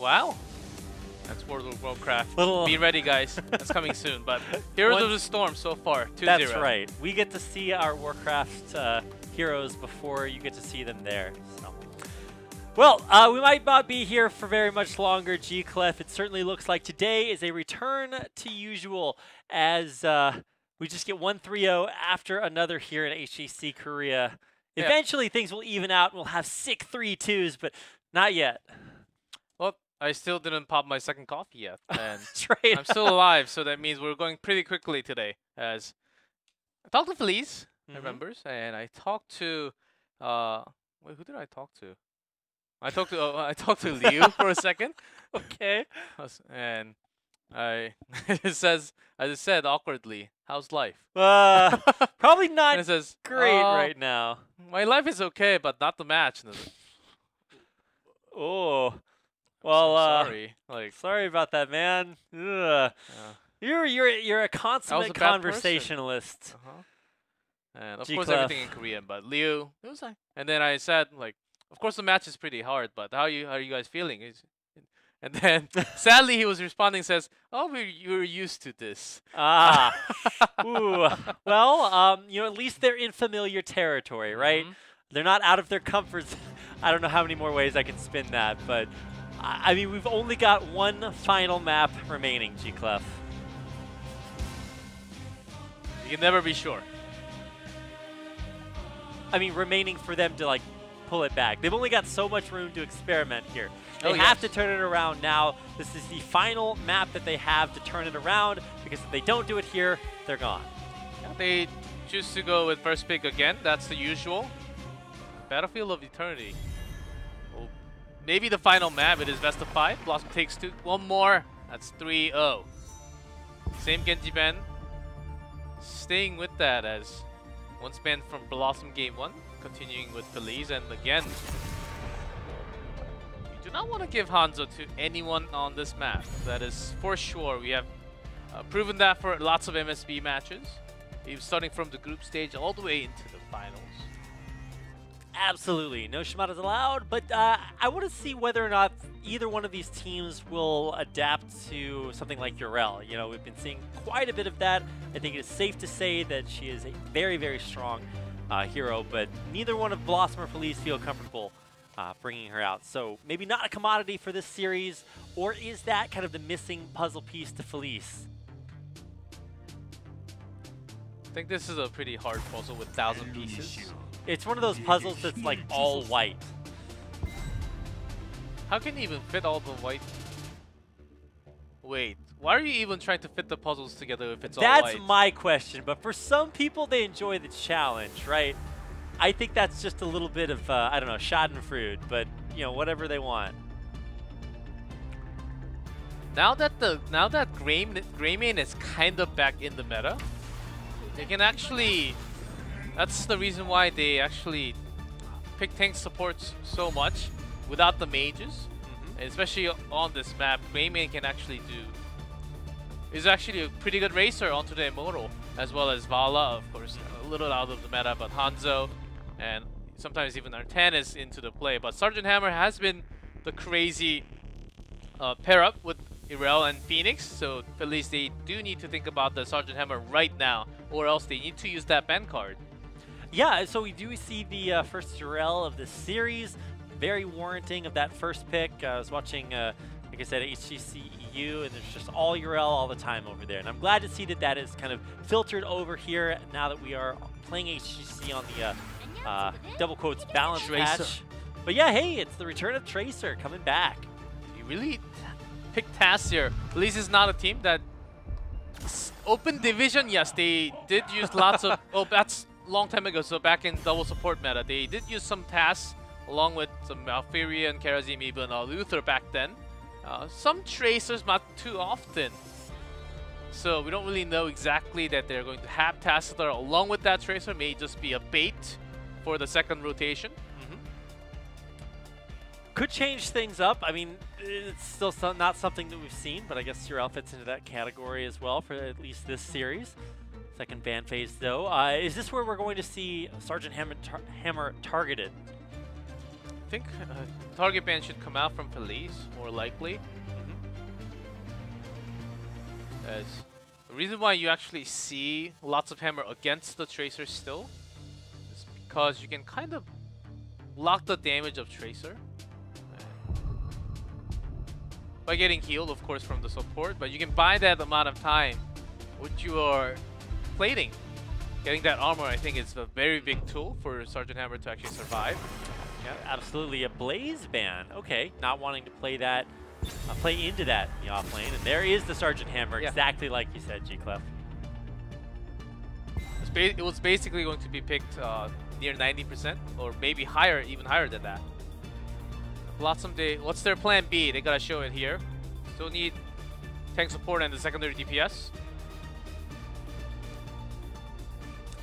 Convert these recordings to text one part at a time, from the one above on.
Wow. That's World of Warcraft. Little Be ready, guys. That's coming soon. But Heroes of the Storm so far, 2-0. That's right. We get to see our Warcraft heroes before you get to see them there. So. Well, we might not be here for very much longer, G-Clef. It certainly looks like today is a return to usual as we just get 1-3-0 after another here in HGC Korea. Yeah. Eventually, things will even out. We'll have sick 3-2s, but not yet. Well, I still didn't pop my second coffee yet. And that's right. I'm still alive, so that means we're going pretty quickly today. As I talked to Feliz, remembers, and I talked to wait, who did I talk to? I talked to Liu for a second. Okay. And I just said awkwardly, "How's life?" Probably not and it says, great right now. My life is okay, but not the match. Oh. Well, sorry. Sorry about that, man. You're a consummate conversationalist. And of course everything in Korean, but Liu, it was like, and then I said of course the match is pretty hard, but how are you guys feeling? And then sadly he was responding, says, "Oh, you're used to this." Ooh. Well, at least they're in familiar territory, right? They're not out of their comfort. I don't know how many more ways I can spin that, but I mean, we've only got one final map remaining, G-Clef. You can never be sure. I mean, remaining for them to, pull it back. They've only got so much room to experiment here. They have to turn it around now. This is the final map that they have to turn it around, because if they don't do it here, they're gone. Yeah, they choose to go with first pick again. That's the usual. Battlefield of Eternity. Well, maybe the final map. It is best of 5. BlossoM takes 2. One more. That's 3-0. Same Genji Ben. Staying with that as once banned from BlossoM Game 1. Continuing with Feliz. And again, you do not want to give Hanzo to anyone on this map. That is for sure. We have proven that for lots of MSB matches. Even starting from the group stage all the way into the finals. Absolutely. No Shimadas allowed, but I want to see whether or not either one of these teams will adapt to something like Urel. We've been seeing quite a bit of that. I think it is safe to say that she is a very, very strong hero, but neither one of BlossoM or Feliz feel comfortable bringing her out. So maybe not a commodity for this series, or is that kind of the missing puzzle piece to Feliz? I think this is a pretty hard puzzle with 1,000 pieces. It's one of those puzzles that's all white. How can you even fit all the white? Wait, why are you even trying to fit the puzzles together if it's all white? That's my question, but for some people they enjoy the challenge, right? I think that's just a little bit of, I don't know, schadenfreude, but, whatever they want. Now that Greymane is kind of back in the meta, they can actually... That's the reason why they actually pick tank supports so much without the mages. And especially on this map, Greymane can actually is actually a pretty good racer onto the Immortal, as well as Vala, of course, a little out of the meta, but Hanzo and sometimes even Artan is into the play. But Sergeant Hammer has been the crazy pair up with Irel and Phoenix, so at least they do need to think about the Sergeant Hammer right now, or else they need to use that ban card. Yeah, so we do see the first Urel of the series, very warranting of that first pick. I was watching, like I said, HGC EU, and there's just all Urel all the time over there. And I'm glad to see that that is kind of filtered over here now that we are playing HGC on the double quotes balance patch. But yeah, hey, it's the return of Tracer coming back. You really picked tasks here. At least it's not a team that... Open Division, yes, they did use lots of... Oh, that's long time ago, so back in double support meta, they did use some tasks along with some Malfurion, Karazim, even Luther back then. Some Tracers, not too often. So we don't really know exactly that they're going to have tasks that are along with that Tracer. May just be a bait for the second rotation. Could change things up. I mean, it's still not something that we've seen, but I guess Urel fits into that category as well for at least this series. Second ban phase, though. Is this where we're going to see Sergeant Hammer targeted? think target ban should come out from Feliz, more likely. As the reason why you actually see lots of hammer against the Tracer still is because you can kind of block the damage of Tracer by getting healed, of course, from the support, but you can buy that amount of time which you are plating. Getting that armor, I think, is a very big tool for Sergeant Hammer to actually survive. Yeah, absolutely. A Blaze ban. Okay, not wanting to play that, play into that in the off lane. And there is the Sergeant Hammer, exactly like you said, G-Clef. It was basically going to be picked near 90%, or maybe higher, even higher than that. BlossoM, what's their plan B? They gotta show it here. Still need tank support and the secondary DPS.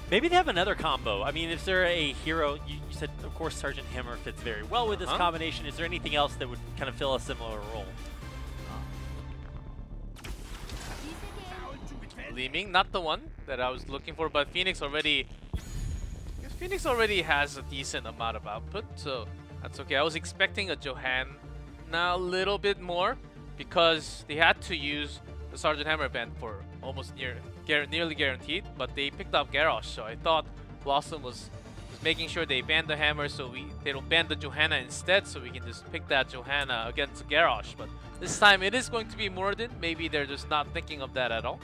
Maybe they have another combo. I mean, is there a hero? You said, of course, Sergeant Hammer fits very well with this combination. Is there anything else that would kind of fill a similar role? Gleaming, not the one that I was looking for, but Phoenix already has a decent amount of output, so that's okay. I was expecting a Johanna a little bit more because they had to use the Sergeant Hammer ban for almost nearly guaranteed, but they picked up Garrosh, so I thought BlossoM was making sure they ban the Hammer so they don't ban the Johanna instead, so we can just pick that Johanna against Garrosh. But this time it is going to be Morden. Maybe they're just not thinking of that at all.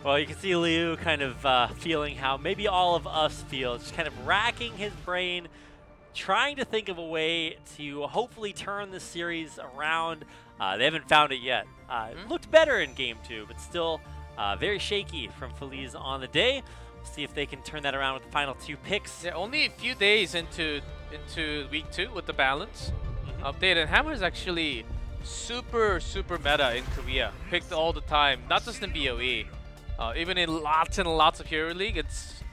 Well, you can see Liu kind of feeling how maybe all of us feel, just kind of racking his brain, trying to think of a way to hopefully turn the series around. They haven't found it yet. It looked better in Game 2, but still very shaky from Feliz on the day. We'll see if they can turn that around with the final 2 picks. Yeah, only a few days into week 2 with the balance update, and Hammer is actually super meta in Korea. Picked all the time, not just in BOE. Even in lots and lots of Hero League,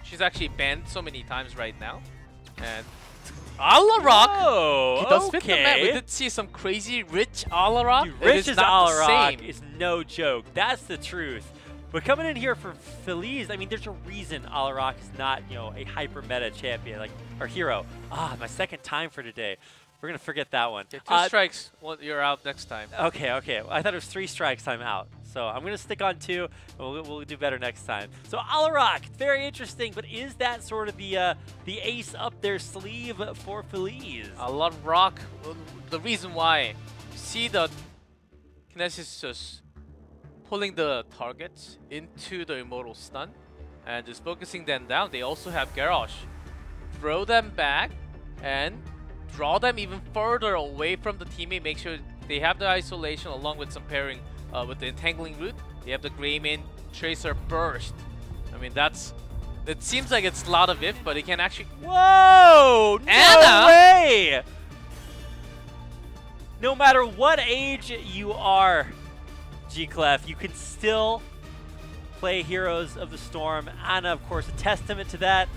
she's actually banned so many times right now. And Alarak, he does fit the map. We did see some crazy rich Alarak. Dude, rich as Alarak is no joke. That's the truth. But coming in here for Feliz, I mean, there's a reason Alarak is not, you know, a hyper meta champion or hero. My second time for today. We're gonna forget that one. Yeah, 2 strikes. Well, you're out next time. Okay. I thought it was 3 strikes. I'm out. So I'm gonna stick on 2. We'll do better next time. So Alarak, very interesting. But is that sort of the ace up their sleeve for Feliz? Alarak. The reason why, you see the Kinesis just pulling the targets into the immortal stun and just focusing them down. They also have Garrosh. Throw them back and draw them even further away from the teammate. Make sure they have the isolation along with some pairing with the entangling route. They have the Greymane Tracer burst. I mean, it seems like it's a lot of if, but it can actually. Whoa! Anna! No way! No matter what age you are, G-Clef, you can still play Heroes of the Storm. Anna, of course, a testament to that.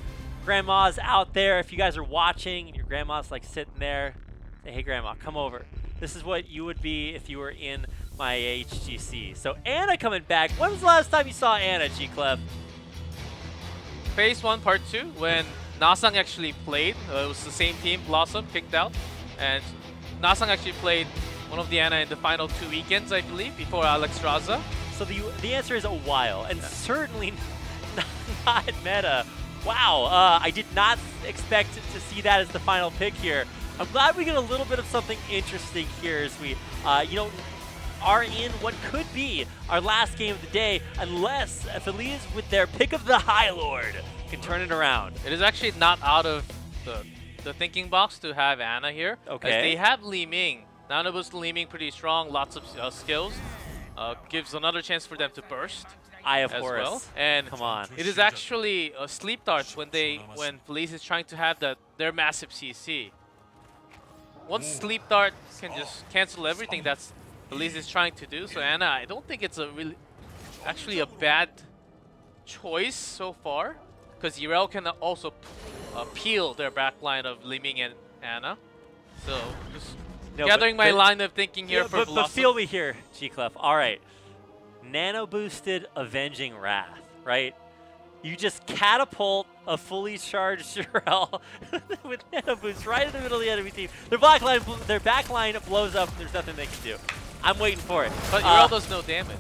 Grandma's out there. If you guys are watching and your grandma's like sitting there, say, hey grandma, come over. This is what you would be if you were in my HGC. So Anna coming back. When was the last time you saw Anna, G-Clef? Phase 1 Part 2, when Nasang actually played. It was the same team, BlossoM kicked out. And Nasang actually played one of the Anna in the final 2 weekends, I believe, before Alex Raza. So the answer is a while, and certainly not meta. Wow, I did not expect to see that as the final pick here. I'm glad we get a little bit of something interesting here as we, are in what could be our last game of the day, unless Feliz with their pick of the High Lord can turn it around. It is actually not out of the thinking box to have Anna here. Okay. As they have Li Ming. Nanoboost Li Ming pretty strong, lots of skills. Gives another chance for them to burst. Eye of as Horus. well. And come on. It is actually a sleep darts when Feliz is trying to have their massive CC. One sleep dart can just cancel everything that's Feliz is trying to do. So Anna, I don't think it's actually a bad choice so far, because Irel can also peel their backline of Li Ming and Anna. So just gathering my line of thinking here for BlossoM. But feel me here, G-Clef. All right. Nano boosted Avenging Wrath, right? You just catapult a fully charged Shirel with Nano Boost right in the middle of the enemy team. Their back line blows up. There's nothing they can do. I'm waiting for it. But Yrel does no damage.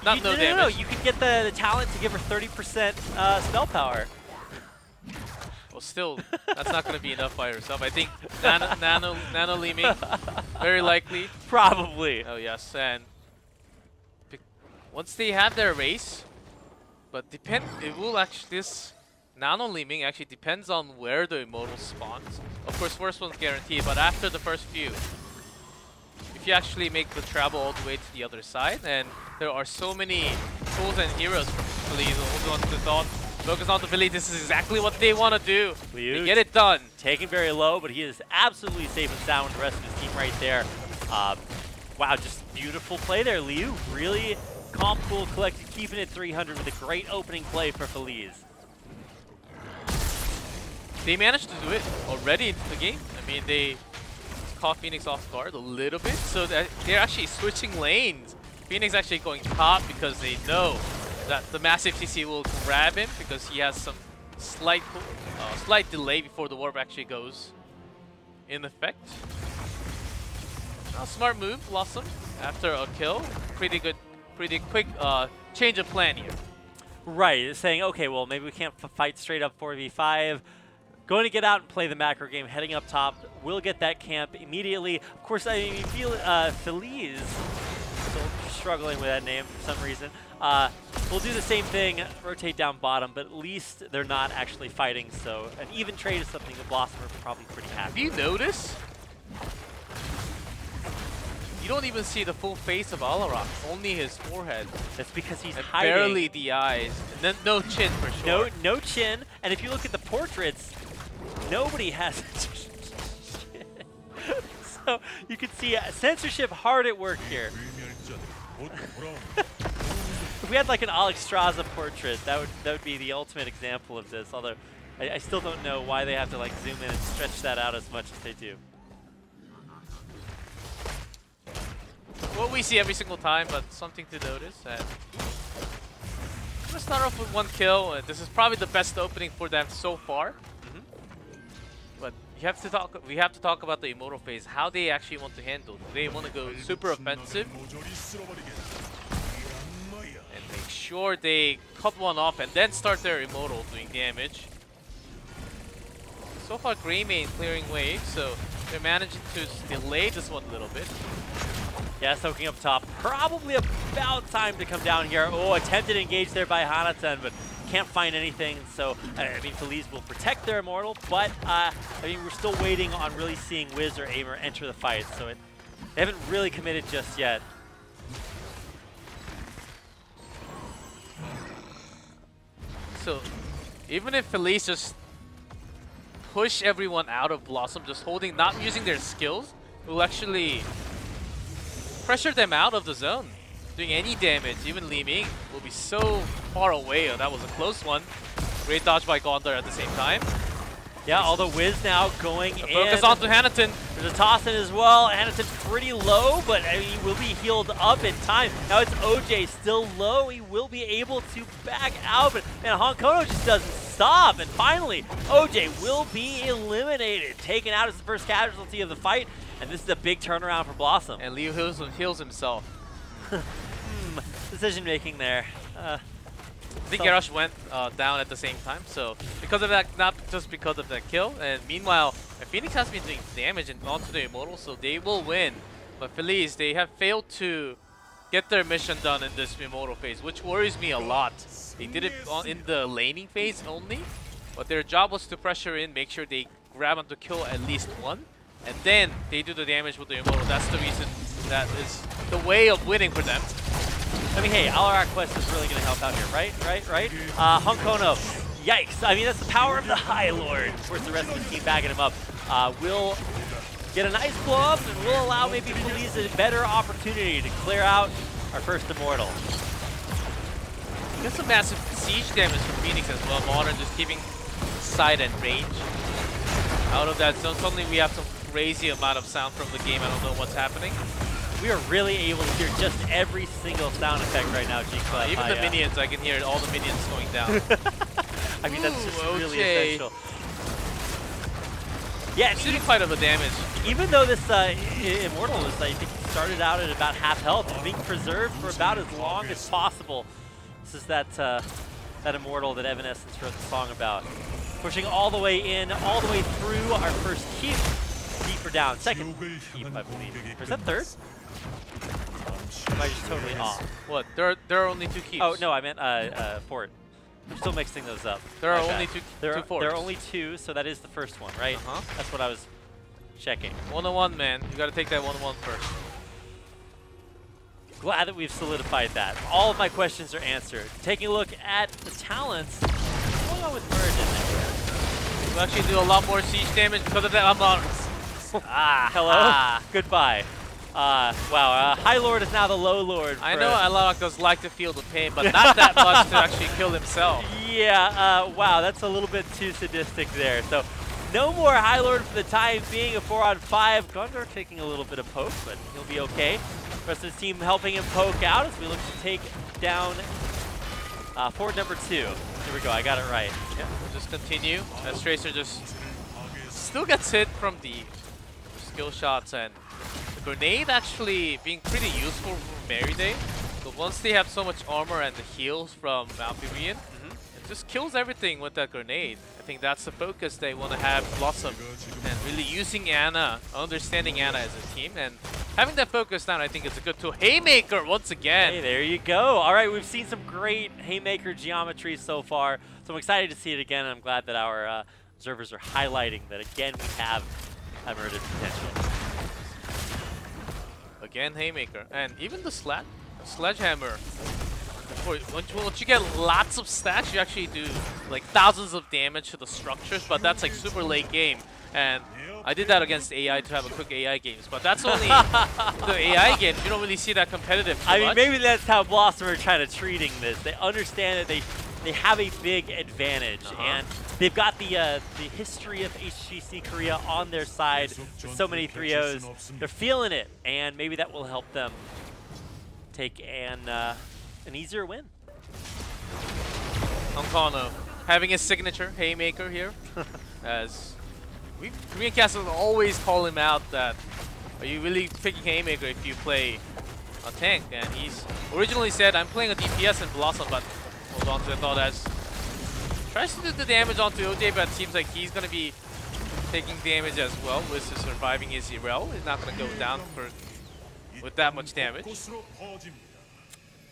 Not no damage. No, you can get the talent to give her 30% spell power. Well, still, that's not going to be enough by herself. I think Nano Leeming, very likely. Probably. Oh, yes. And once they have their race, but it will actually, this Nano Leeming actually depends on where the immortal spawns. Of course, first one's guaranteed, but after the first few, if you actually make the travel all the way to the other side, and there are so many tools and heroes from Feliz holding on to the thought. Focus on the Feliz. This is exactly what they want to do. They get it done. Taken very low, but he is absolutely safe and sound with the rest of his team right there. Wow, just beautiful play there, Liu. Really calm, cool, collected, keeping it 300 with a great opening play for Feliz. They managed to do it already into the game. I mean, they caught Phoenix off guard a little bit, so that they're actually switching lanes. Phoenix actually going top because they know that the massive CC will grab him because he has some slight delay before the warp actually goes in effect. Smart move, BlossoM, after a kill. Pretty good, pretty quick change of plan here. Right, saying, okay, well, maybe we can't fight straight up 4v5. Going to get out and play the macro game, heading up top. We'll get that camp immediately. Of course, I mean, Feliz, still struggling with that name for some reason. We'll do the same thing, rotate down bottom, but at least they're not actually fighting, so an even trade is something that BlossoM are probably pretty happy. Have you noticed? You don't even see the full face of Alarak, only his forehead. That's because he's and hiding. Barely the eyes. And then no chin for sure. No chin, and if you look at the portraits, nobody has so you can see censorship hard at work here. If we had like an Alex Straza portrait, that would be the ultimate example of this. Although I still don't know why they have to like zoom in and stretch that out as much as they do. What we see every single time, but something to notice. And I'm gonna start off with one kill. This is probably the best opening for them so far. But we have to talk about the immortal phase. How they actually want to handle. Do they want to go super offensive and make sure they cut one off and then start their immortal doing damage? So far, Greymane clearing waves, so they're managing to delay this one a little bit. Yeah, soaking up top. Probably about time to come down here. Oh, attempted engage there by Hanatan, but can't find anything. So, I mean, Feliz will protect their immortal, but, I mean, we're still waiting on really seeing Wiz or Aimer enter the fight. So they haven't really committed just yet. So, even if Feliz just push everyone out of BlossoM, just holding, not using their skills, will actually pressure them out of the zone. Doing any damage, even Li Ming will be so far away. Oh, that was a close one. Great dodge by Gondar at the same time. Yeah, although Wiz now going in. Focus onto Hanatan. There's a toss in as well. Hanatan pretty low, but I mean, he will be healed up in time. Now it's OJ still low. He will be able to back out, but man, Honkono just doesn't stop. And finally, OJ will be eliminated, taken out as the first casualty of the fight. And this is a big turnaround for BlossoM. And Liu heals himself. Decision making there. I think Garrosh went down at the same time, so because of that, not just because of that kill. And meanwhile, Phoenix has been doing damage onto the immortal, so they will win. But Feliz, they have failed to get their mission done in this immortal phase, which worries me a lot. They did it in the laning phase only, but their job was to pressure in, make sure they grab onto kill at least one. And then they do the damage with the immortal. That's the reason, that is the way of winning for them. I mean, hey, Alarak Quest is really going to help out here, right? Honkono, yikes. I mean, that's the power of the High Lord. Of course, the rest of the team backing him up. We'll get a nice blow up, and we'll allow maybe Feliz a better opportunity to clear out our first immortal. Get some massive siege damage from Phoenix as well. Modern just keeping sight and range out of that zone. Suddenly we have some crazy amount of sound from the game. I don't know what's happening. We are really able to hear just every single sound effect right now, G-Club. Even the minions, I can hear all the minions going down. I mean, that's just really OJ. essential. Yeah, Shooting quite of a damage. even though this Immortal is, I think, started out at about half health, it's being preserved for about as long as possible. This is that Immortal that Evanescence wrote the song about. Pushing all the way in, all the way through our first keep. Deeper down. Second keep, I believe. Or is that third? Or am I just totally off? What? There are only 2 keeps. Oh, no, I meant fort. I'm still mixing those up. There are only two forts. There are only 2, so that is the first one, right? That's what I was checking. 1-on-1, man. You gotta take that 1-on-1 first. Glad that we've solidified that. All of my questions are answered. Taking a look at the talents. What's going on with Merge in there? You actually do a lot more siege damage because of that. I'm not. Hello? Goodbye. Wow, High Lord is now the Low Lord. I know Alok does like to feel the pain, but not that much to actually kill himself. Yeah, wow, that's a little bit too sadistic there. So, no more High Lord for the time being, a 4-on-5. Gondor taking a little bit of poke, but he'll be okay. The rest of the team helping him poke out as we look to take down fort number 2. Here we go, I got it right. Yeah, we'll just continue as Tracer just still gets hit from the skill shots, and the grenade actually being pretty useful for Merryday. So once they have so much armor and the heals from Amphibian, it just kills everything with that grenade. I think that's the focus they want to have BlossoM, and really using Ana, understanding Ana as a team, and having that focus down I think is a good tool. Haymaker once again! Hey, there you go. All right, we've seen some great Haymaker geometry so far, so I'm excited to see it again, and I'm glad that our observers are highlighting that again we have emergent potential. Again, Haymaker, and even the Sledgehammer. Once you get lots of stacks, you actually do like thousands of damage to the structures, but that's like super late game. And I did that against AI to have a quick AI games, but that's only the AI games. You don't really see that competitive too much. Maybe that's how BlossoM are kind of treating this. They understand that they have a big advantage, and they've got the history of HGC Korea on their side with so many 3-0s. They're feeling it, and maybe that will help them take an easier win. Onkano having a signature Haymaker here, as Korean casters always call him out that, are you really picking Haymaker if you play a tank? And he's originally said, I'm playing a DPS in BlossoM, but hold on to the thought as tries to do the damage onto OJ, but it seems like he's going to be taking damage as well. Wiz is surviving his Irel. He's not going to go down with that much damage.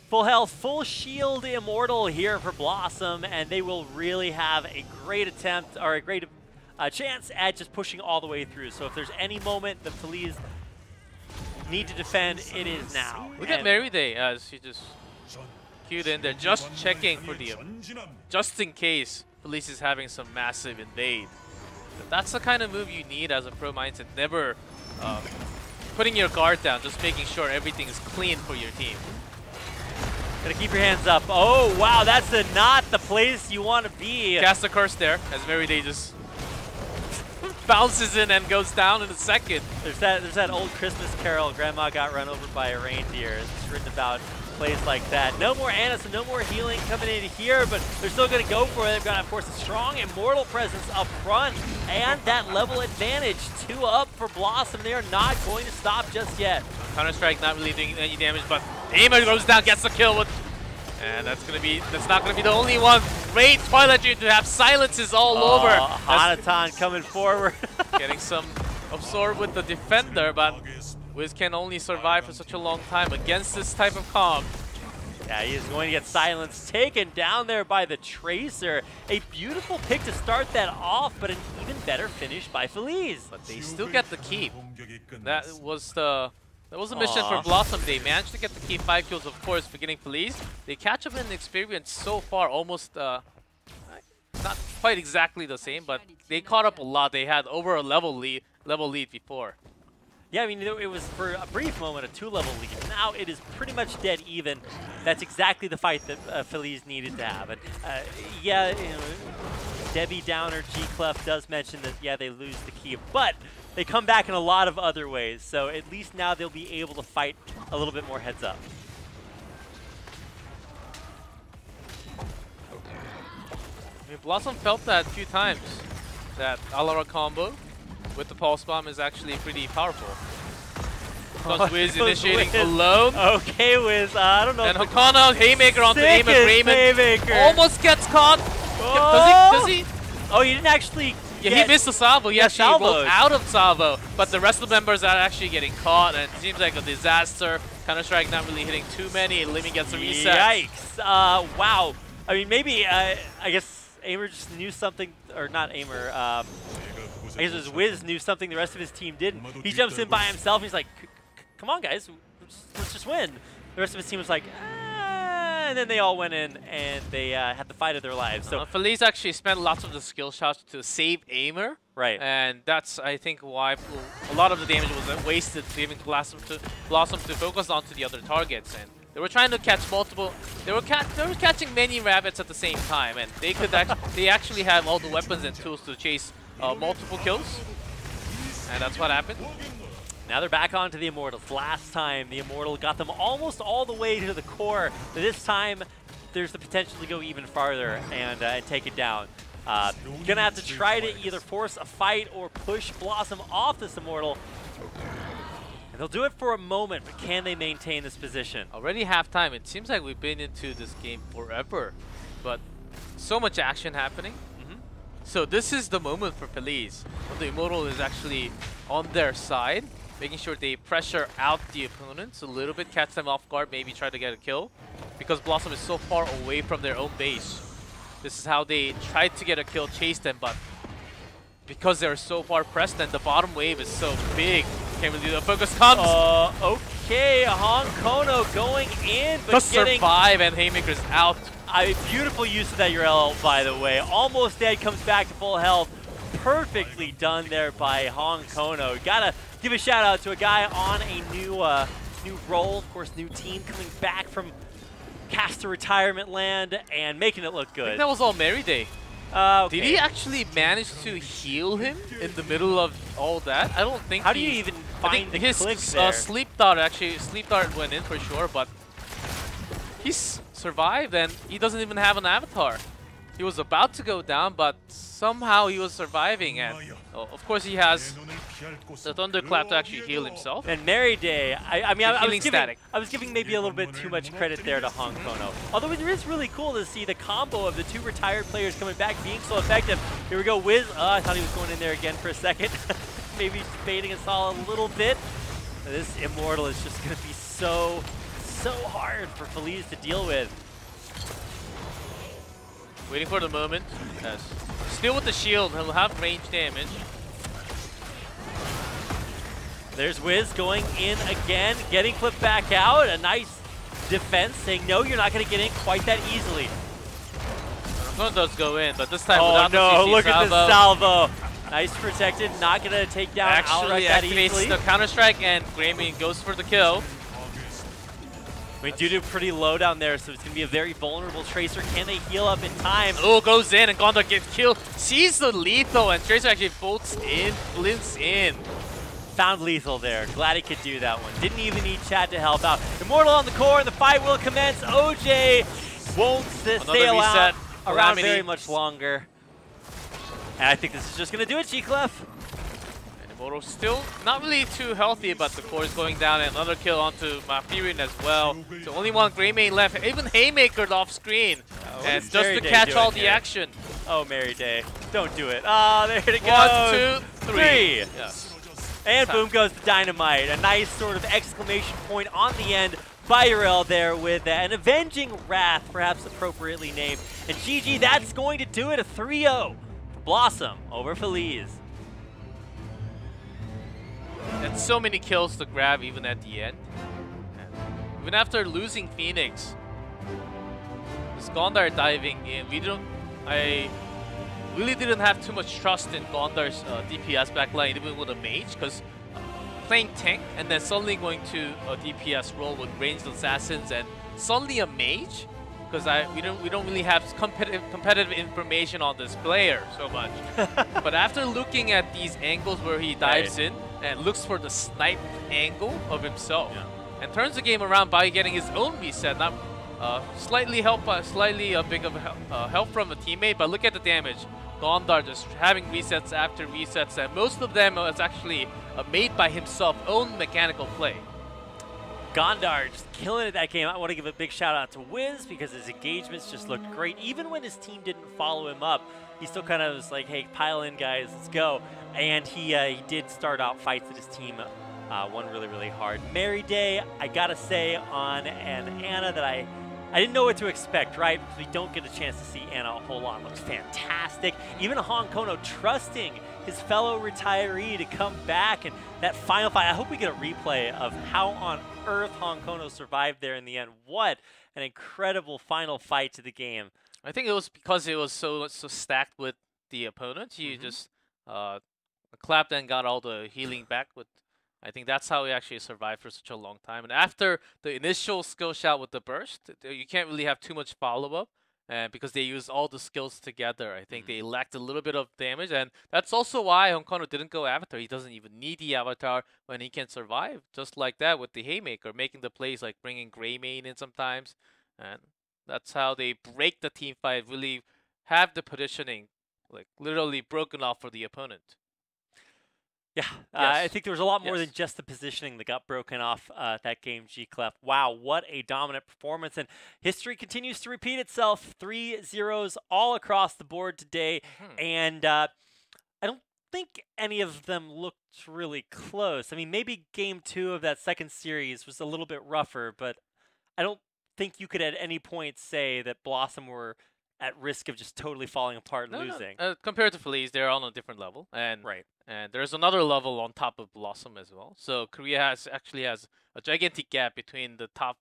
Full health, full shield Immortal here for BlossoM, and they will really have a great attempt, or a great chance at just pushing all the way through. So if there's any moment the Feliz need to defend, it is now. Look at Merryday as he just queued in there, just checking for the, just in case Feliz is having some massive invade. But that's the kind of move you need as a pro mindset, never putting your guard down, just making sure everything is clean for your team. Gotta keep your hands up. Oh, wow, that's not the place you want to be. Cast a curse there, as Merryday just bounces in and goes down in a second. There's that old Christmas carol, Grandma got run over by a reindeer. It's written about plays like that. No more Ana, so no more healing coming in here, but they're still going to go for it. They've got, of course, a strong Immortal presence up front, and that level advantage. 2 up for BlossoM. They are not going to stop just yet. Counter-Strike not really doing any damage, but Aimer goes down, gets the kill with, and that's not gonna be the only one. Great Twilight Dream to have silences all over. Hanatan coming forward. Getting some absorb with the defender, but Wiz can only survive for such a long time against this type of comp. Yeah, he is going to get silenced, taken down there by the Tracer. A beautiful pick to start that off, but an even better finish by Feliz. But they still get the keep. That was a mission for BlossoM. They managed to get the key 5 kills, of course, for getting Feliz. They catch up in experience so far, almost not quite exactly the same, but they caught up a lot. They had over a level lead before. Yeah, I mean, it was for a brief moment a 2-level lead. Now it is pretty much dead even. That's exactly the fight that Feliz needed to have. And yeah, you know, Debbie Downer, G-Clef does mention that, yeah, they lose the key, but they come back in a lot of other ways. So at least now they'll be able to fight a little bit more heads up. mean, BlossoM felt that a few times. That Alara combo with the Pulse Bomb is actually pretty powerful. Because Wiz initiating alone. Okay, Wiz. I don't know. And Hakana, Haymaker onto aim of Raymond. Almost gets caught. Oh. Does he? Oh, he didn't actually. Yeah, he missed the salvo. He actually rolled out of salvo. But the rest of the members are actually getting caught. And it seems like a disaster. Counter-Strike not really hitting too many. Limmy gets a reset. Yikes. Wow. I mean, maybe, I guess Aimer just knew something. Or not Aimer. I guess it was Wiz knew something the rest of his team didn't. He jumps in by himself. He's like, come on, guys. Let's just win. The rest of his team was like, and then they all went in and they had the fight of their lives. So Feliz actually spent lots of the skill shots to save Aimer. Right. And that's, I think, why a lot of the damage was wasted, leaving BlossoM to focus onto the other targets. And they were trying to catch multiple. They were catching many rabbits at the same time, and they could they actually have all the weapons and tools to chase multiple kills. And that's what happened. Now they're back onto the Immortals. Last time, the Immortal got them almost all the way to the core. But this time, there's the potential to go even farther and take it down. Gonna have to try to either force a fight or push BlossoM off this Immortal. And they'll do it for a moment, but can they maintain this position? Already halftime. It seems like we've been into this game forever, but so much action happening. So this is the moment for Feliz, when the Immortal is actually on their side, making sure they pressure out the opponents a little bit, catch them off guard, maybe try to get a kill. Because BlossoM is so far away from their own base. This is how they tried to get a kill, chase them, but because they're so far pressed and the bottom wave is so big, can't really do the focus comes. Okay, Hong Kono going in, but just survive and Haymaker's out. Beautiful use of that URL, by the way. Almost dead, comes back to full health. Perfectly done there by Hong Kono. Gotta give a shout out to a guy on a new role, of course, new team coming back from caster retirement land and making it look good. I think that was all Mary Day. Okay. Did he actually manage to heal him in the middle of all that? I don't think. How do you even find the clicks there? Sleep Dart went in for sure, but he's survived and he doesn't even have an avatar. He was about to go down, but somehow he was surviving, and of course he has the Thunderclap to actually heal himself. And Mary Day, I mean, I was giving maybe a little bit too much credit there to Hong Kono. Although it is really cool to see the combo of the two retired players coming back being so effective. Here we go, Wiz. I thought he was going in there again for a second. Maybe fading us all a little bit. This Immortal is just going to be so hard for Feliz to deal with. Waiting for the moment. Yes. Still with the shield, he'll have range damage. There's Wiz going in again, getting flipped back out. A nice defense, saying no, you're not going to get in quite that easily. One does go in, but this time without the CC look salvo. at this salvo. Nice protected, not going to take down outright that easily. Actually activates the Counter-Strike, and Greymane goes for the kill. I mean, Dudu pretty low down there, so it's going to be a very vulnerable Tracer. Can they heal up in time? Oh, goes in, and Gondor gets killed. Sees the lethal, and Tracer actually bolts in, blinks in. Found lethal there. Glad he could do that one. Didn't even need chat to help out. Immortal on the core, and the fight will commence. OJ won't stay around very much longer. And I think this is just going to do it, G-Clef. Immortal still not really too healthy, but the core is going down, and another kill onto Mafirian as well. So only one Greymane left, even Haymaker off screen. And just to catch all the action. Oh, Mary Day. Don't do it. Oh, there it goes. 1, 2, 3. Yes. And boom goes the dynamite. A nice sort of exclamation point on the end by Urel there with an Avenging Wrath, perhaps appropriately named. And GG, that's going to do it. A 3-0 for BlossoM over Feliz. And so many kills to grab even at the end. And even after losing Phoenix, this Gondar diving in, I really didn't have too much trust in Gondar's DPS backline, even with a mage, because playing tank and then suddenly going to a DPS role with ranged assassins and suddenly a mage, because we don't really have competitive information on this player so much. But after looking at these angles where he dives in and looks for the snipe angle of himself, and turns the game around by getting his own reset, not Slightly a big of help from a teammate, but look at the damage. Gondar just having resets after resets, and most of them is actually made by himself, own mechanical play. Gondar just killing it that game. I want to give a big shout out to Wiz because his engagements just looked great. Even when his team didn't follow him up, he still kind of was like, hey, pile in, guys, let's go. And he did start out fights that his team won really, really hard. Merry Day, I got to say on an Anna that I didn't know what to expect, right? Because we don't get a chance to see Anna a whole lot. Looks fantastic. Even Honkono trusting his fellow retiree to come back. And that final fight, I hope we get a replay of how on earth Honkono survived there in the end. What an incredible final fight to the game. I think it was because it was so stacked with the opponent. He just clapped and got all the healing back with. I think that's how he actually survived for such a long time. And after the initial skill shot with the burst, you can't really have too much follow-up. And because they used all the skills together, I think they lacked a little bit of damage. And that's also why Honkono didn't go Avatar. He doesn't even need the Avatar when he can survive. Just like that with the Haymaker, making the plays like bringing Greymane in sometimes. And that's how they break the team fight, really have the positioning like literally broken off for the opponent. Yeah, I think there was a lot more than just the positioning that got broken off that game, G-Clef. Wow, what a dominant performance. And history continues to repeat itself. 3-0s all across the board today. And I don't think any of them looked really close. I mean, maybe game 2 of that second series was a little bit rougher, but I don't think you could at any point say that BlossoM were at risk of just totally falling apart and losing. No. Compared to Feliz, they're on a different level. And And there's another level on top of BlossoM as well. So Korea actually has a gigantic gap between the top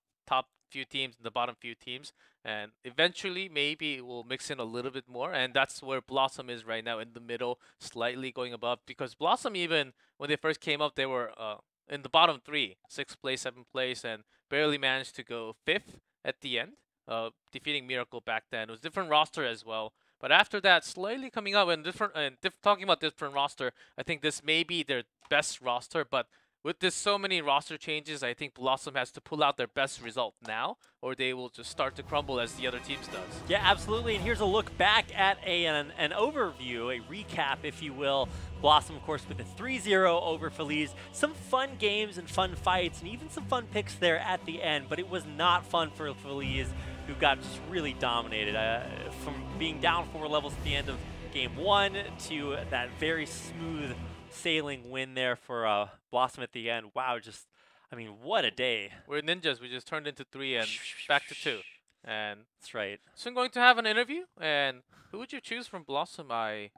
few teams and the bottom few teams. And eventually, maybe it will mix in a little bit more. And that's where BlossoM is right now, in the middle, slightly going above. Because BlossoM, even when they first came up, they were in the bottom 3, 6th place, 7th place, and barely managed to go 5th at the end, defeating Miracle back then. It was a different roster as well. But after that, slightly coming up and talking about different roster, I think this may be their best roster. But with this so many roster changes, I think BlossoM has to pull out their best result now, or they will just start to crumble as the other teams does. Yeah, absolutely. And here's a look back at an overview, a recap, if you will. BlossoM, of course, with a 3-0 over Feliz. Some fun games and fun fights, and even some fun picks there at the end. But it was not fun for Feliz, who got just really dominated. From being down 4 levels at the end of game 1 to that very smooth sailing win there for BlossoM at the end. Wow, just, I mean, what a day. We're ninjas. We just turned into 3 and back to 2. And that's right. So I'm going to have an interview. And who would you choose from BlossoM? I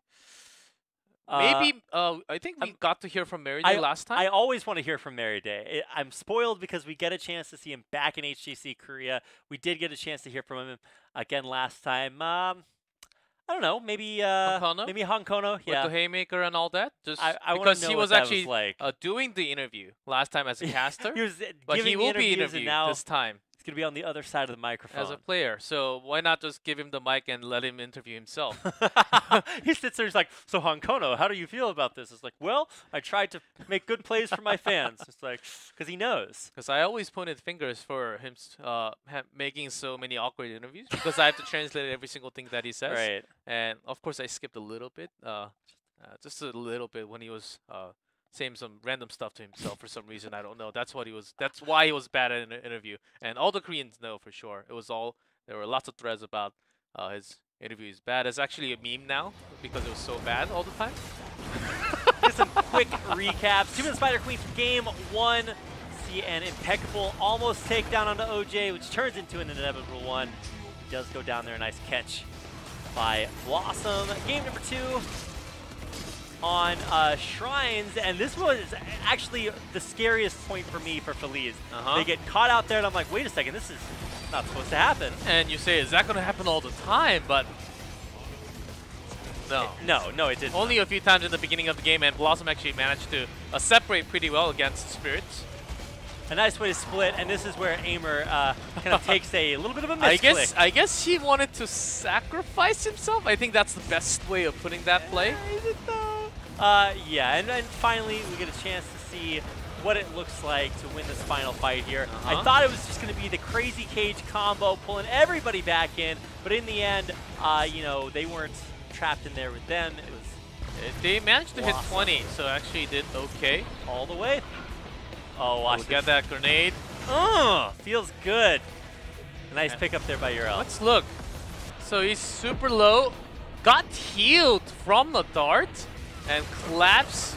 think we got to hear from Merry Day last time. I always want to hear from Merry Day. I'm spoiled because we get a chance to see him back in HGC Korea. We did get a chance to hear from him again last time. I don't know, maybe Honkono, yeah. With the Haymaker and all that. Just I because know he was actually doing the interview last time as a caster. But he will be interviewed this time. He's going to be on the other side of the microphone. As a player. So why not just give him the mic and let him interview himself? He sits there, he's like, so Honkono, how do you feel about this? It's like, well, I tried to make good plays for my fans. It's like, because he knows. Because I always pointed fingers for him making so many awkward interviews. Because I have to translate every single thing that he says. Right. And of course I skipped a little bit. Just a little bit when he was saying some random stuff to himself for some reason. I don't know. That's why he was bad at an interview. And all the Koreans know for sure. There were lots of threads about his interview is bad. It's actually a meme now because it was so bad all the time. Just some quick recaps. 2-Minute Spider Queen for game 1. See an impeccable almost takedown onto OJ, which turns into an inevitable one. He does go down there. A nice catch by BlossoM. Game number 2. On Shrines, and this was actually the scariest point for me for Feliz. They get caught out there, and I'm like, wait a second, this is not supposed to happen. And you say, is that going to happen all the time? But no. No, it didn't. Only a few times in the beginning of the game, and BlossoM actually managed to separate pretty well against Spirits. A nice way to split, and this is where Aimer kind of takes a little bit of a misclick. I guess he wanted to sacrifice himself. I think that's the best way of putting that play. Is it though? Yeah, and finally we get a chance to see what it looks like to win this final fight here. I thought it was just going to be the crazy cage combo, pulling everybody back in, but in the end, you know, they weren't trapped in there with them. It was They managed to hit 20, so actually did okay. all the way. Oh, watch We got that grenade. feels good. A nice pickup there by Urel. Let's look. So he's super low, got healed from the dart, and claps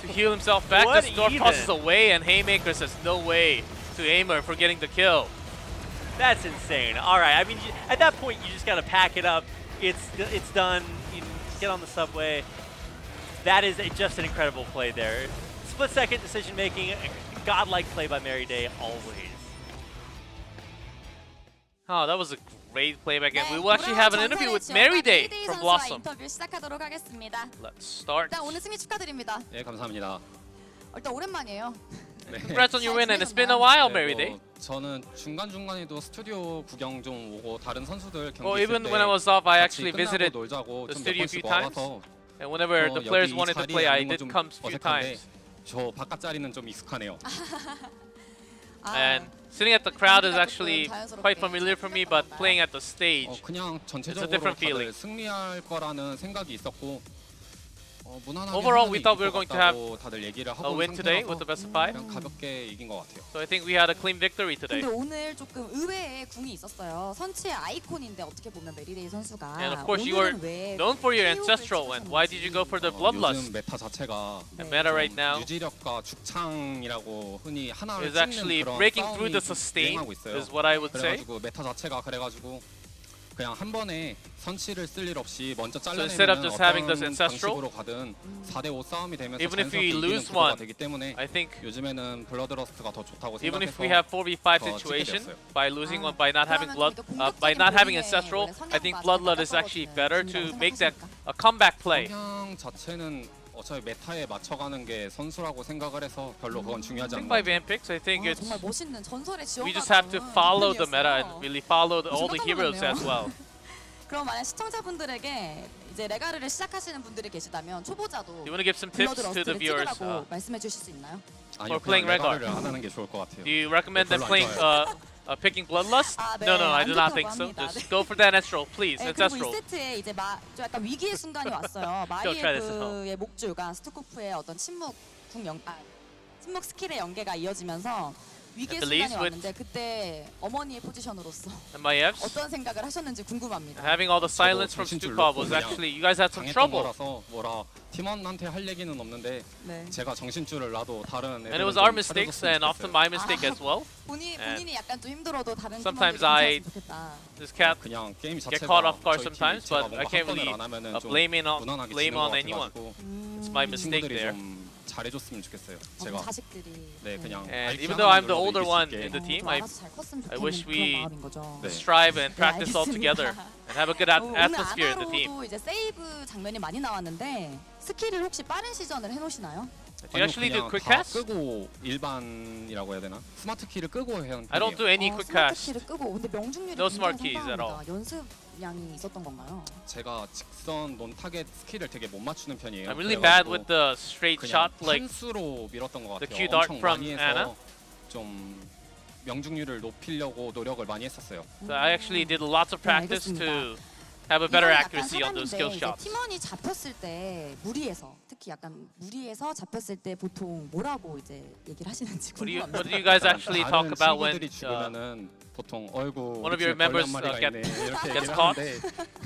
to heal himself back. What The Storm even? tosses away, and Haymaker says no way to Aimer for getting the kill. That's insane. All right, I mean, at that point, you just got to pack it up. It's done. You get on the subway. That is just an incredible play there. Split-second decision-making, godlike play by Mary Day, always. Oh, that was a great playback, and we will actually have an interview with Mary Day from BlossoM. Let's start. 일단 오늘 승리 축하드립니다. 네, 감사합니다. 일단 오랜만이에요. Congrats on your win, and it's been a while, Mary Day. 저는 중간중간에도 스튜디오 구경 좀 오고 다른 선수들 Well, 경기 있을 even 때 when I was off, I 같이 actually 끝나고 visited 놀자고 the 좀 studio a 몇 few 번씩 times. 와서 And whenever the players 여기 이 wanted to 자리에 play, I 앉는 건 did 좀 come a few 어색한데 times. 저 바깥 자리는 좀 익숙하네요. And sitting at the crowd is actually quite familiar for me, but playing at the stage, 그냥 전체적으로 different 다들 feeling. 승리할 거라는 생각이 있었고 무난하게 Overall, we 하면은 thought we were 이길 going 것 to have 같다고 다들 얘기를 a 하고 win 있는 today 상태라서 with the best of 5. 그냥 가볍게 이긴 것 같아요. So I think we had a clean victory today. 근데 오늘 조금 의외의 궁이 있었어요. 선치의 아이콘인데 어떻게 보면 메리데이 선수가 And of course, you are 오늘은 왜 known for your KO 를 ancestral win. Why did you go for the 요즘 bloodlust? 메타 자체가 And meta right now 유지력과 죽창이라고 흔히 하나를 is actually 찍는 그런 breaking through the 싸움이 sustain, 유행하고 있어요. is what I would say. 그래가지고 메타 자체가 그래가지고 그냥 한 번에 선치를 쓸 일 없이 먼저 instead of 잘라내면 just having this 어떤 ancestral, 방식으로 가든 4대5 싸움이 되면서 even if 자연스럽게 we 이기는 lose 구도가 one, 되기 때문에 I think 요즘에는 블러드러스트가 더 좋다고 even if 생각해서 we have 4v5 더 situation, 찍게 됐어요. by losing one, by not having 그러면 by not having 공격적인 ancestral, 본인의 I think 원래 bloodlust is 성향과 actually 맞서거든요. better to 준다고 make that 생각하십니까? a comeback play. 성향 자체는 어차피 메타에 맞춰가는 게 선수라고 생각을 해서 별로 그건 중요하지 I think 않은 by 것 같아요. Van Pix, I think it's 정말 멋있는 전설의 지원가. we just have to follow the meta and really follow all the heroes as well. 그럼 만약 시청자분들에게 이제 레가르를 시작하시는 분들이 계시다면 초보자도 Do you want to give some tips to the 블러드러스트를 viewers? 찍으라고 말씀해 주실 수 있나요? 아니요, playing 그냥 Rengar. 레가르를 안 하는 게 좋을 것 같아요. Do you recommend them 별로 안 playing picking bloodlust? 아, 네, No, I 안 do not 좋다고 think so. 합니다. Just 네. go for that ancestral, please. 네, 그리고 이 Ancestral. 세트에 이제 좀 약간 위기의 순간이 왔어요. try this at 마이에프의 목줄과 스투코프의 어떤 침묵 스킬의 연계가 이어지면서 위기의 Feliz 순간이 왔는데 그때 어머니의 포지션으로서 And my Fs, 어떤 생각을 하셨는지 궁금합니다. having all the silence from 정신줄 Stupov 놓고 was 그냥 actually, you guys had some 당했던 trouble. 거라서 뭐라 팀원한테 할 얘기는 없는데 네. 제가 정신줄을 놔도 다른 And it 애들은 was 좀 our mistakes and 차려줬으면 often 좋겠어요. my mistake as well. 본인이 약간 좀 힘들어도 다른 Sometimes 팀원들이 I 괜찮았으면 좋겠다. Just can't 그냥 게임 get 자체가 caught off guard 저희 sometimes, 팀이 제가 but I 뭔가 can't 한 번을 really 안 하면은 좀 blame 무난하게 on 지는 것 anyone. 같아가지고 It's my mistake 친구들이 there. 좀 잘해줬으면 좋겠어요. 제가 자식들이 네 그냥 And IQ even though I'm the 하나만으로도 older 이길 수 one 있게 in the team, 좀 I 알아서 잘 컸으면 I 좋겠는 wish 그런 we 마음인 거죠. 네. strive and 네, practice all 알겠습니다. together and have a good 오늘 atmosphere in the team. 아나로도 이제 세이브 장면이 많이 나왔는데 스킬을 혹시 빠른 시전을 해놓으시나요? Do you actually do quick 다 cast? 끄고 일반이라고 해야 되나? 스마트 키를 끄고 해야 I don't do any quick cast. 스마트 키를 끄고 근데 명중률이 No 굉장히 smart keys at 상당합니다. 연습량이 있었던 건가요? 제가 직선 논 타겟 스킬을 되게 못 맞추는 편이에요. I'm really bad 그래가지고 with the straight 그냥 shot, like 판수로 밀었던 것 the 같아요. Q dart 엄청 from 많이 해서 Anna. 좀 명중률을 높이려고 노력을 많이 했었어요. so I actually did lots of 네, practice 알겠습니다. to have a better 이건 약간 accuracy on those 사담인데 skill 이제 shots. 팀원이 잡혔을 때 무리해서 특히 약간 무리해서 잡혔을 때 보통 뭐라고 이제 얘기를 하시는지 궁금합니다. What do you guys actually talk 다른 about when 친구들이 죽으면은 보통 어이구 one of 우리 your 팀에 벌레 members, 한 마리가 get- 있네 이렇게 gets 얘기를 caught? 하는데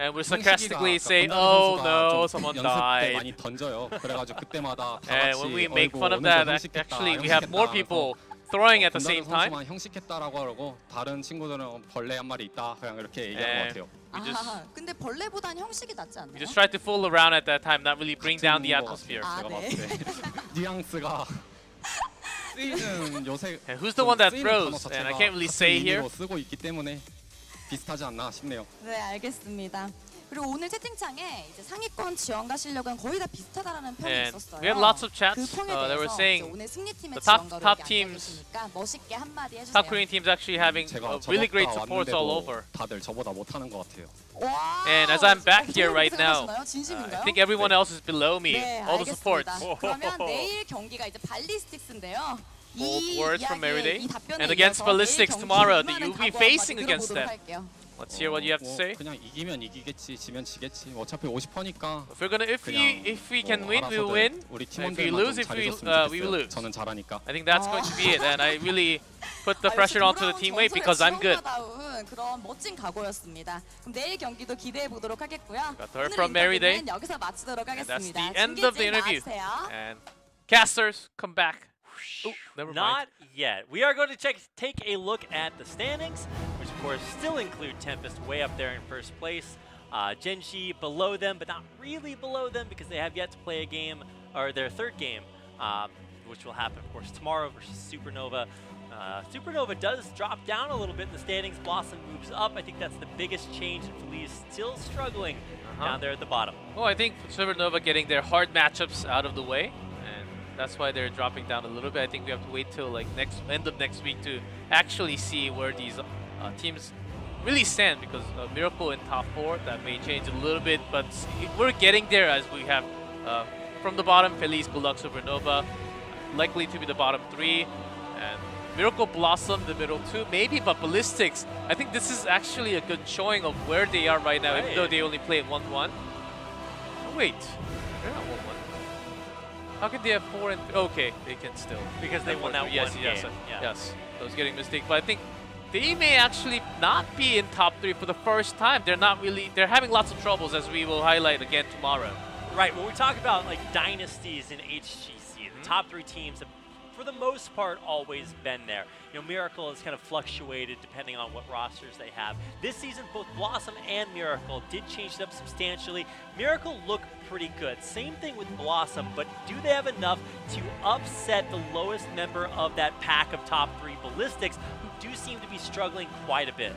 and we 형식이가 sarcastically say, 담당 "Oh 선수가 no, 좀 someone 연습 때 died." 많이 던져요. 그래가지고 그때마다 다 And 같이 when we make 어이구 fun of 오늘 that, 좀 형식했다, actually we have more 형식했다 people throwing at the 담당 same time. 선수만 형식했다라고 하고 다른 친구들은 벌레 한 마리 있다 그냥 이렇게 얘기하는 것 같아요. We just 근데 벌레보단 형식이 낫지 않나요? we just try to fool around at that time, not really bring down the 같은 것 atmosphere. 같아요. 제가 네. 봤을 때 뉘앙스가 쓰이는 요새 And who's the one that 쓰이는 throws? 단어 And I 자체가 can't really 같은 say here. 의미로 쓰고 있기 때문에 비슷하지 않나 싶네요. 네, 알겠습니다. 그리고 오늘 채팅창에 이제 상위권 지원가 실력은 거의 다 비슷하다라는 평이 And 있었어요. we had lots of 그 chats. 평에 They were 대해서 saying 오늘 승리팀의 the top 지원가로 top 여기 앉아 teams, 계시니까 멋있게 한마디 해주세요. top Korean teams actually having 제가 really great 저번가 supports all 왔는데도 over. 다들 저보다 못하는 것 같아요. 와, And as I'm back here right now, 생각하시나요? 진심인가요? I think everyone else is below me. 네, All the supports. 알겠습니다. 그러면 내일 경기가 이제 발리스틱스인데요. Bold 이 words from 이야기에 Mary 이 답변에 and against 이어서 내일 Ballistics 경기 tomorrow that 임하는 you'll be 각오 facing 한마디 against them. 들어보도록 할게요. Let's hear what you have to say. 그냥 이기면 이기겠지, 지면 지겠지. 어차피 50%니까. If we can win, we will win. 우리 If we 팀원들만 lose, 좀 we 잘해줬으면 lose. 좋겠어요. 저는 잘하니까. I think that's going to be it, and I really put the pressure onto the teammate because I'm good. 그런 멋진 각오였습니다. 그럼 내일 경기도 기대해 보도록 하겠고요. Got to hear 오늘 from Mary Day. 인터뷰는 여기서 마치도록 And that's 하겠습니다. the end of the interview. 나와주세요. And casters, come back. Oh, never mind. Not yet. We are going to take a look at the standings, which of course still include Tempest way up there in first place. Genji below them, but not really below them because they have yet to play a game, or their third game, which will happen, of course, tomorrow versus Supernova. Supernova does drop down a little bit in the standings. BlossoM moves up. I think that's the biggest change. And Feliz still struggling down there at the bottom. Well, I think Supernova getting their hard matchups out of the way, and that's why they're dropping down a little bit. I think we have to wait till like end of next week to actually see where these teams really stand, because Miracle in top 4, that may change a little bit, but we're getting there as we have from the bottom, Feliz, Bulldog, Supernova, likely to be the bottom 3, and Miracle, BlossoM, the middle 2, maybe, but Ballistics, I think this is actually a good showing of where they are right now, even though they only played 1-1. Oh, wait, they're not 1-1. How can they have 4 and 3? Okay, they can still. Because they won that one yes, game. Yes, I was getting a mistake, but I think they may actually not be in top 3 for the first time. They're having lots of troubles, as we will highlight again tomorrow. Right, when we talk about like dynasties in HGC, the top 3 teams have, for the most part, always been there. You know, Miracle has kind of fluctuated depending on what rosters they have. This season, both BlossoM and Miracle did change it up substantially. Miracle look pretty good. Same thing with BlossoM, but do they have enough to upset the lowest member of that pack of top 3 Ballistics, who do seem to be struggling quite a bit?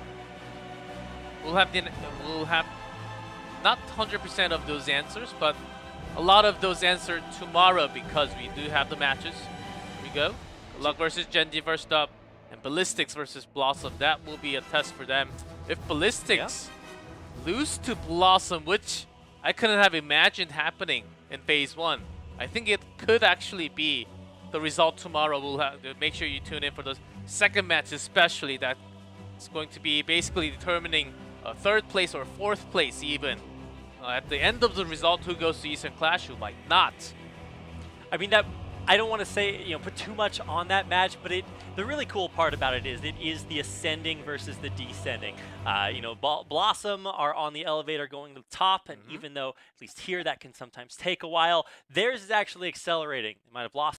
We'll have not 100% of those answers, but a lot of those answered tomorrow, because we do have the matches. Here we go. Luck versus Genji first up, and Ballistics versus BlossoM. That will be a test for them. If Ballistics lose to BlossoM, which I couldn't have imagined happening in Phase 1, I think it could actually be the result tomorrow. We'll have to make sure you tune in for the second match, especially. That's going to be basically determining 3rd place or 4th place even. At the end of the result, who goes to Eastern Clash, who might not. I mean, that I don't want to say, you know, put too much on that match, but the really cool part about it is the ascending versus the descending. You know, BlossoM are on the elevator going to the top, and even though, at least here, that can sometimes take a while, theirs is actually accelerating. They might have lost